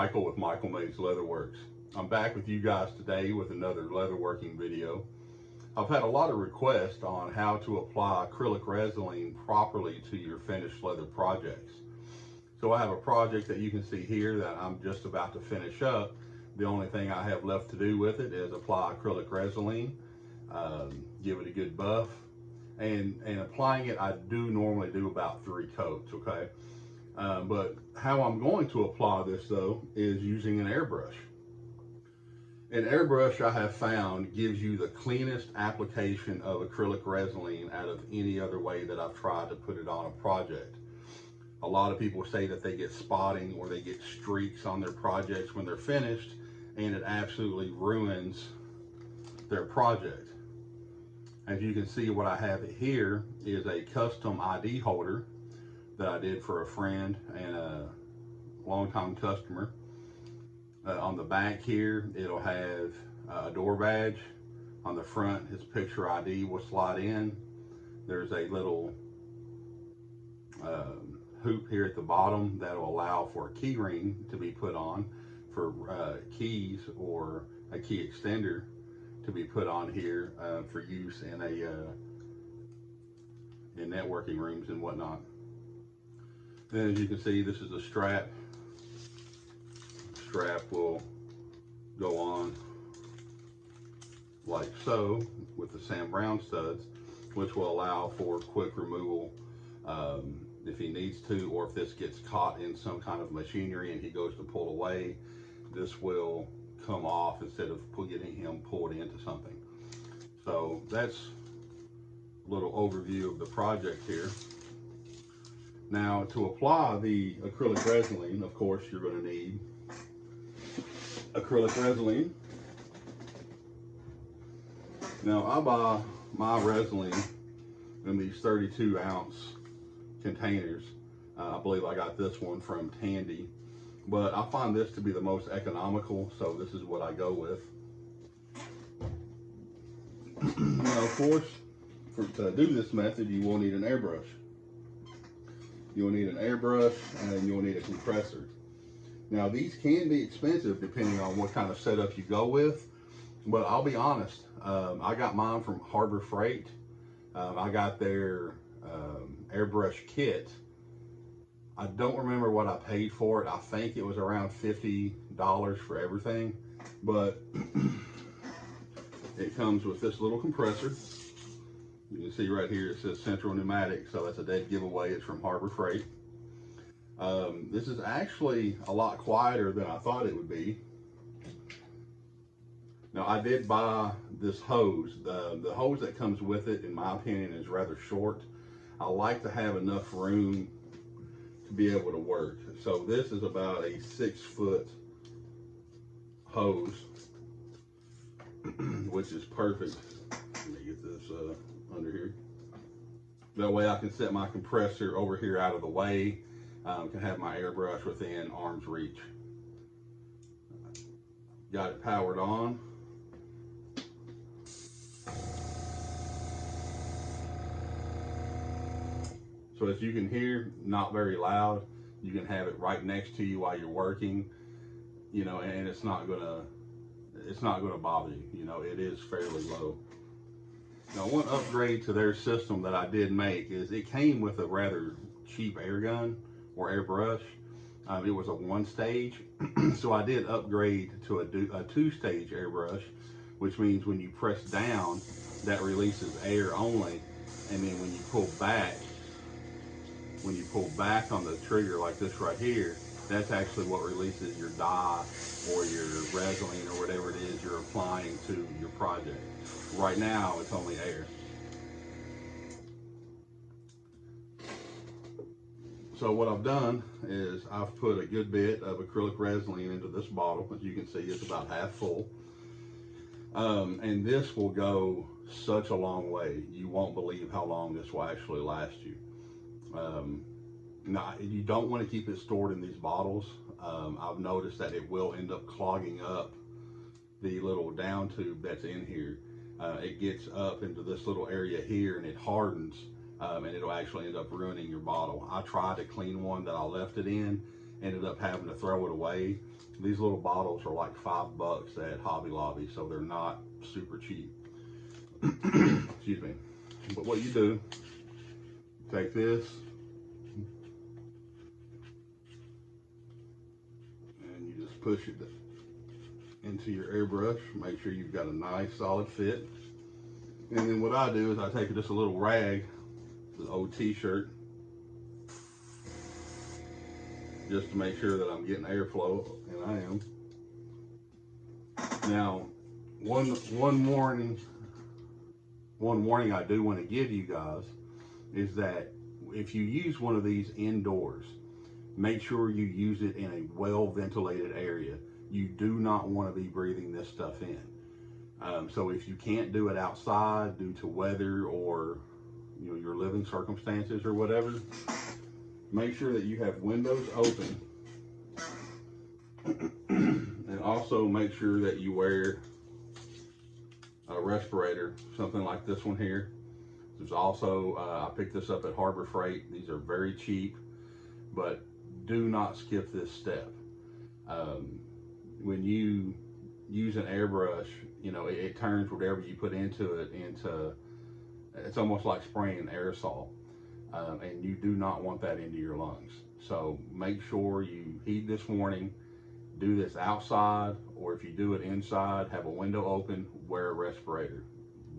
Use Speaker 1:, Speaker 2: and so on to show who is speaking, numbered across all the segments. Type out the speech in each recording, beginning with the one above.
Speaker 1: Michael with Michael Makes Leatherworks. I'm back with you guys today with another leatherworking video. I've had a lot of requests on how to apply acrylic resolene properly to your finished leather projects. So I have a project that you can see here that I'm just about to finish up. The only thing I have left to do with it is apply acrylic resolene, give it a good buff, and applying it, I do normally do about 3 coats, okay? But how I'm going to apply this though is using an airbrush. An airbrush, I have found, gives you the cleanest application of acrylic resolene out of any other way that I've tried to put it on a project. A lot of people say that they get spotting or they get streaks on their projects when they're finished, and it absolutely ruins their project. As you can see, what I have here is a custom ID holder that I did for a friend and a longtime customer. On the back here, it'll have a door badge. On the front, his picture ID will slide in. There's a little hoop here at the bottom that will allow for a key ring to be put on for keys, or a key extender to be put on here for use in in networking rooms and whatnot. Then, as you can see, this is a strap. Strap will go on like so with the Sam Brown studs, which will allow for quick removal if he needs to, or if this gets caught in some kind of machinery and he goes to pull away, this will come off instead of getting him pulled into something. So that's a little overview of the project here. Now, to apply the acrylic resolene, of course, you're going to need acrylic resolene. Now, I buy my resolene in these 32-ounce containers. I believe I got this one from Tandy, but I find this to be the most economical, so this is what I go with. Now, of course, to do this method, you will need an airbrush. You'll need an airbrush, and you'll need a compressor. Now, these can be expensive depending on what kind of setup you go with, but I'll be honest, I got mine from Harbor Freight. I got their airbrush kit. I don't remember what I paid for it. I think it was around $50 for everything, but it comes with this little compressor. You can see right here it says Central Pneumatic, so that's a dead giveaway. It's from Harbor Freight. This is actually a lot quieter than I thought it would be. Now, I did buy this hose. The hose that comes with it, in my opinion, is rather short. I like to have enough room to be able to work. So this is about a 6-foot hose, which is perfect. Let me get this under here. That way I can set my compressor over here out of the way. Can have my airbrush within arm's reach. Got it powered on. So as you can hear, not very loud. You can have it right next to you while you're working, you know, and it's not gonna bother you. You know, it is fairly low. Now, one upgrade to their system that I did make is it came with a rather cheap air gun or airbrush. It was a 1-stage, so I did upgrade to a 2-stage airbrush, which means when you press down, that releases air only, and then when you pull back on the trigger like this right here, that's actually what releases your dye or your resolene or whatever it is you're applying to your project. Right now, it's only air. So what I've done is I've put a good bit of acrylic resolene into this bottle. As you can see, it's about half full. And this will go such a long way. You won't believe how long this will actually last you. Now, you don't want to keep it stored in these bottles. I've noticed that it will end up clogging up the little down tube that's in here. It gets up into this little area here and it hardens, and it'll actually end up ruining your bottle. I tried to clean one that I left it in, ended up having to throw it away. These little bottles are like $5 at Hobby Lobby, so they're not super cheap. Excuse me. But what you do, take this and you just push it into your airbrush. Make sure you've got a nice solid fit. And then what I do is I take just a little rag, an old t-shirt, just to make sure that I'm getting airflow, and I am. Now, one warning I do want to give you guys is that if you use one of these indoors, make sure you use it in a well ventilated area. You do not want to be breathing this stuff in. So if you can't do it outside due to weather or your living circumstances or whatever, make sure that you have windows open. And also make sure that you wear a respirator, something like this one here. There's also, I picked this up at Harbor Freight. These are very cheap, but do not skip this step. When you use an airbrush, it turns whatever you put into it into, it's almost like spraying aerosol. And you do not want that into your lungs. So make sure you heed this warning. Do this outside, or if you do it inside, have a window open, wear a respirator.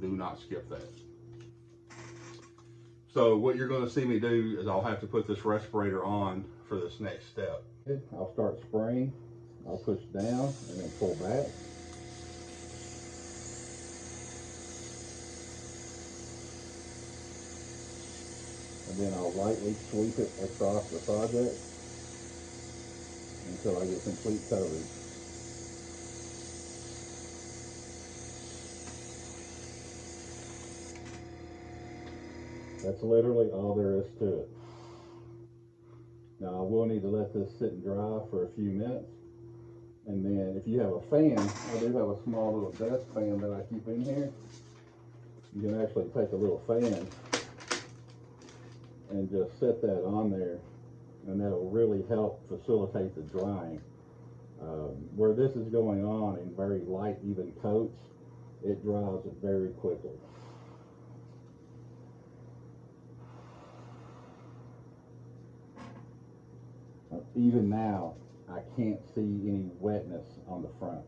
Speaker 1: Do not skip that. So what you're going to see me do is I'll have to put this respirator on for this next step. I'll start spraying. I'll push down and then pull back. And then I'll lightly sweep it across the project until I get complete coverage. That's literally all there is to it. Now I will need to let this sit and dry for a few minutes. And then if you have a fan, I do have a small little desk fan that I keep in here. You can actually take a little fan and just set that on there, and that'll really help facilitate the drying. Where this is going on in very light, even coats, it dries it very quickly. Even now, I can't see any wetness on the front.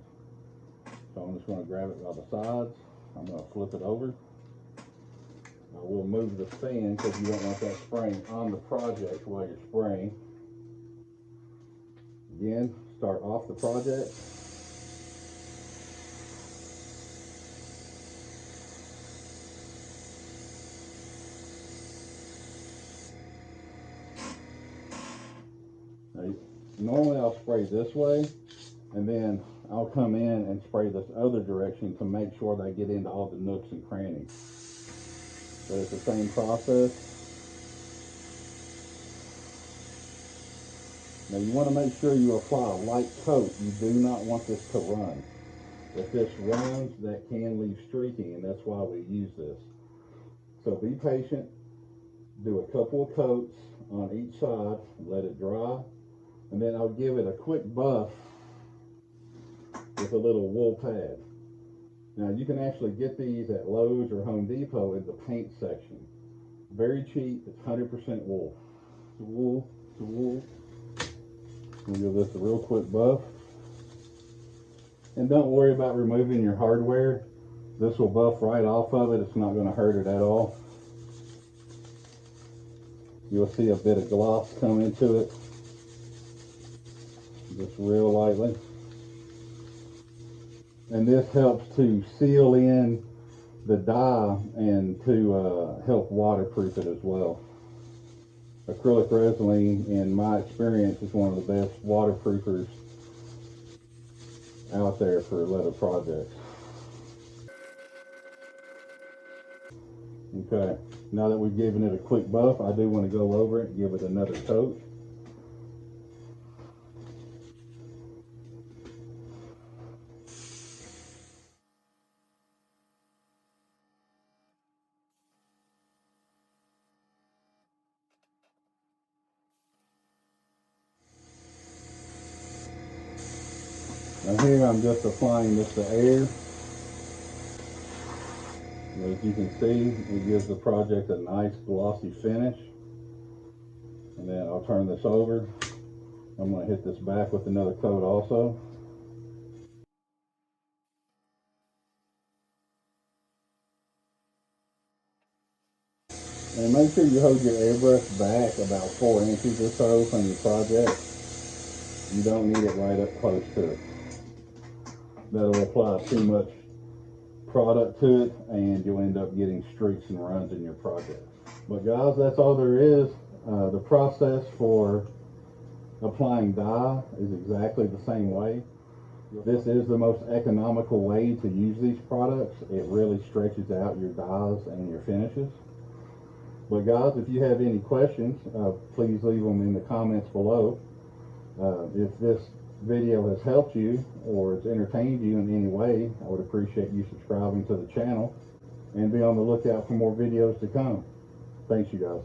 Speaker 1: So I'm just going to grab it by the sides. I'm going to flip it over. I will move the fan because you don't want that spraying on the project while you're spraying. Again, start off the project. Now, normally I'll spray this way, and then I'll come in and spray this other direction to make sure they get into all the nooks and crannies. But it's the same process. Now you want to make sure you apply a light coat. You do not want this to run. If this runs, that can leave streaking, and that's why we use this. So be patient. Do a couple of coats on each side, let it dry, and then I'll give it a quick buff with a little wool pad. Now you can actually get these at Lowe's or Home Depot in the paint section. Very cheap, it's 100% wool. It's wool, it's wool. We'll give this a real quick buff. And don't worry about removing your hardware. This will buff right off of it. It's not going to hurt it at all. You'll see a bit of gloss come into it. Just real lightly. And this helps to seal in the dye and to help waterproof it as well. Acrylic Resolene, in my experience, is one of the best waterproofers out there for leather projects. Okay, now that we've given it a quick buff, I do want to go over it and give it another coat. Now here I'm just applying this to air. As you can see, it gives the project a nice glossy finish. And then I'll turn this over. I'm going to hit this back with another coat also. And make sure you hold your airbrush back about 4 inches or so from your project. You don't need it right up close to it. That'll apply too much product to it and you'll end up getting streaks and runs in your project. But guys, that's all there is. The process for applying dye is exactly the same way. This is the most economical way to use these products. It really stretches out your dyes and your finishes. But guys, if you have any questions, please leave them in the comments below. If this video has helped you or it's entertained you in any way, I would appreciate you subscribing to the channel and be on the lookout for more videos to come. Thanks, you guys.